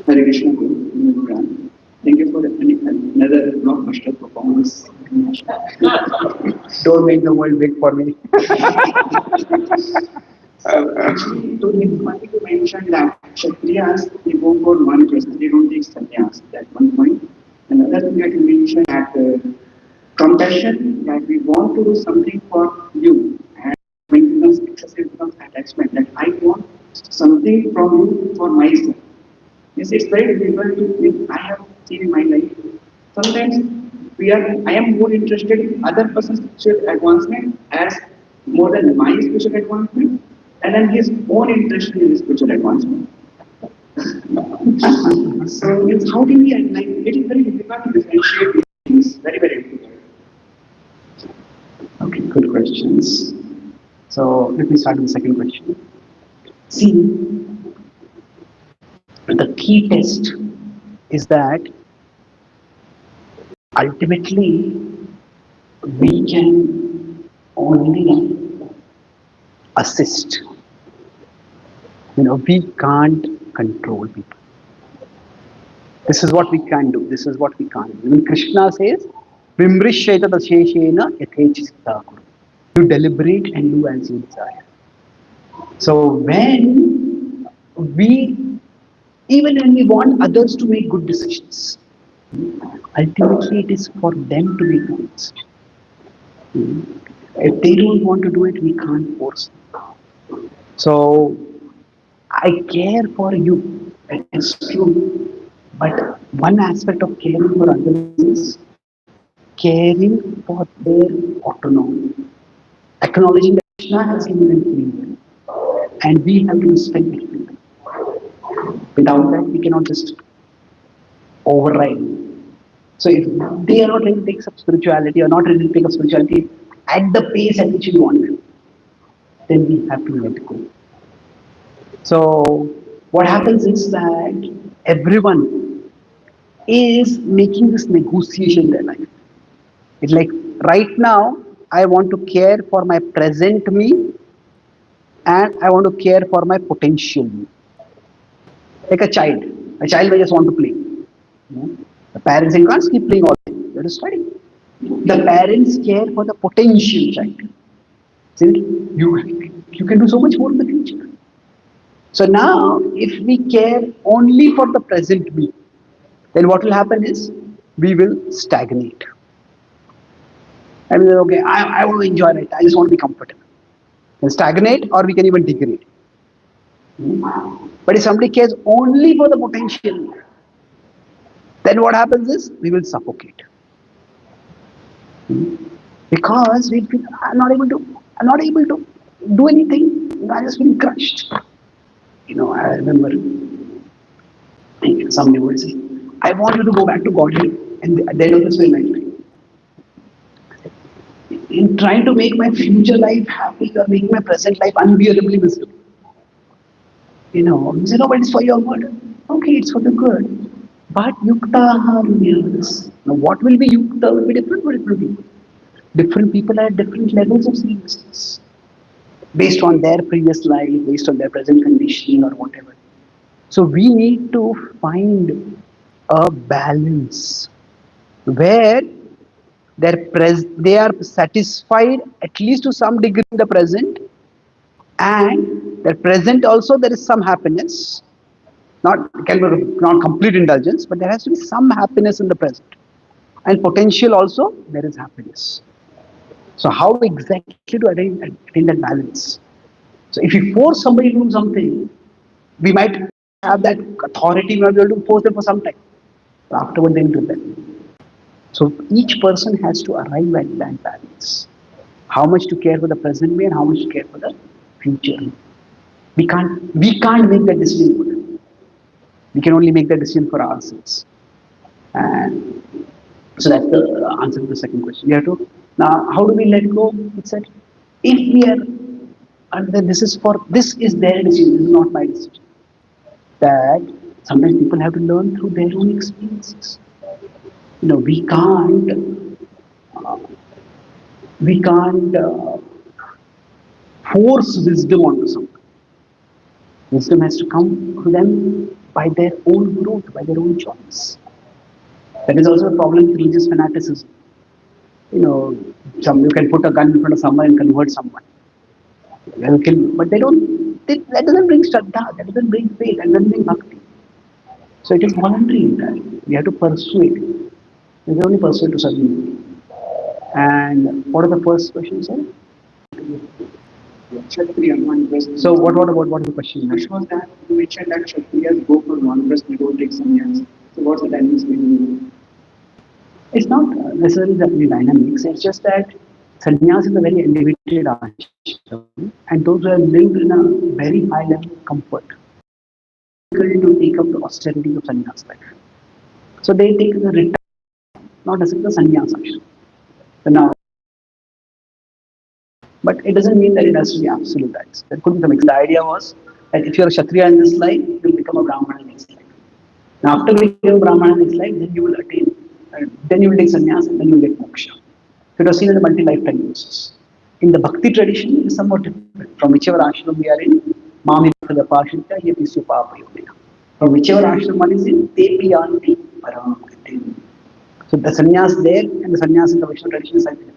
Hare Krishna. Thank you for another blockbuster performance. Don't make the world big for me. So actually, to wanted to mention that Kshatriyas, they go for one person, they don't take sannyas. That one point. Another thing I can mention that compassion, that we want to do something for you, and when it becomes excessive, becomes attachment. That I want something from you for myself. Yes, it's very difficult to. I have seen in my life. Sometimes I am more interested in other person's spiritual advancement as more than my spiritual advancement, and then his own interest in his spiritual advancement. So means how do we like? It is very difficult to differentiate these things. Very very difficult. Okay, good questions. So let me start with the second question. See, the key test is that ultimately we can only assist. We can't control people. This is what we can do. This is what we can't do. When Krishna says, Vimrishyeta dasheshena yathechita kuru. You deliberate and do as you desire. So even when we want others to make good decisions, ultimately it is for them to make good decisions. If they don't want to do it, we can't force them. So I care for you, it is true. But one aspect of caring for others is caring for their autonomy, acknowledging that Krishna has given them free will, and we have to respect that free will. Without that, we cannot just override. So if they are not ready to take up spirituality or not ready to take up spirituality at the pace at which we want them, then we have to let go. So what happens is that everyone is making this negotiation in their life. It's like right now I want to care for my present me and I want to care for my potential me. Like a child. A child may just want to play. The parents say you can't keep playing all day. You have to study. The parents care for the potential child. See, you can do so much more in the future. So now, if we care only for the present me, then what will happen is we will stagnate. I mean, okay, I want to enjoy it. I just want to be comfortable. And stagnate, or we can even degrade. But if somebody cares only for the potential, then what happens is we will suffocate. Because we feel I'm not able to do anything. I just feel crushed. I remember somebody would say, I want you to go back to Godhead and at the end of this lifetime. In trying to make my future life happy or making my present life unbearably miserable. You say, no, but it's for your good. Okay, it's for the good. But yukta harmiyas. Now, what will be yukta will be different for different people. Different people are at different levels of seriousness. Based on their previous life, based on their present condition or whatever. So we need to find a balance where they are satisfied at least to some degree in the present, and the present also there is some happiness, not can be not complete indulgence, but there has to be some happiness in the present, and potential also there is happiness. So how exactly to attain that balance? So if we force somebody to do something, we might have that authority, we might be able to force them for some time, but afterward they will rebel. So each person has to arrive at that balance. How much to care for the present me and how much to care for the future. We can't make that decision for them. We can only make that decision for ourselves. And so that's the answer to the second question. We have to now how do we let go? It's that if we are and then this is their decision, this is not my decision. That sometimes people have to learn through their own experiences. We can't force wisdom onto someone. Wisdom has to come to them by their own growth, by their own choice. That is also a problem with religious fanaticism. You can put a gun in front of someone and convert someone. They'll kill you. But they don't, that doesn't bring Shraddha, that doesn't bring faith, that doesn't bring bhakti. So it is voluntary entirely. We have to pursue it. We can only pursue it to certain degree. And what are the first questions, sir? Kshatriya, one question. So what is the question? Which was that you mentioned that Kshatriyas go for non-press, they don't take sannyas. So what's the dynamics between? It's not necessarily that the dynamics, it's just that sannyas is a very elevated ashram, and those who have lived in a very high level of comfort, difficult to take up the austerity of sannyas life. So they take the return, not necessarily the sannyas ashram. So now, but it doesn't mean that it has to be absolutized. There could be some. The idea was that if you're a Kshatriya in this life, you will become a Brahmana in next life. Now, after becoming a Brahmana in this life, then you will attain, then you will take sannyas, and then you will get moksha. So it was seen as a multi-lifetime basis. In the Bhakti tradition, it is somewhat different. From whichever ashram we are in, Mami Bhakta Yeti Supapa Yodaya. From whichever ashram one is in, Tepi Yanti Param Gati. So the sannyas there and the sannyas in the Vaishnava tradition is slightly different.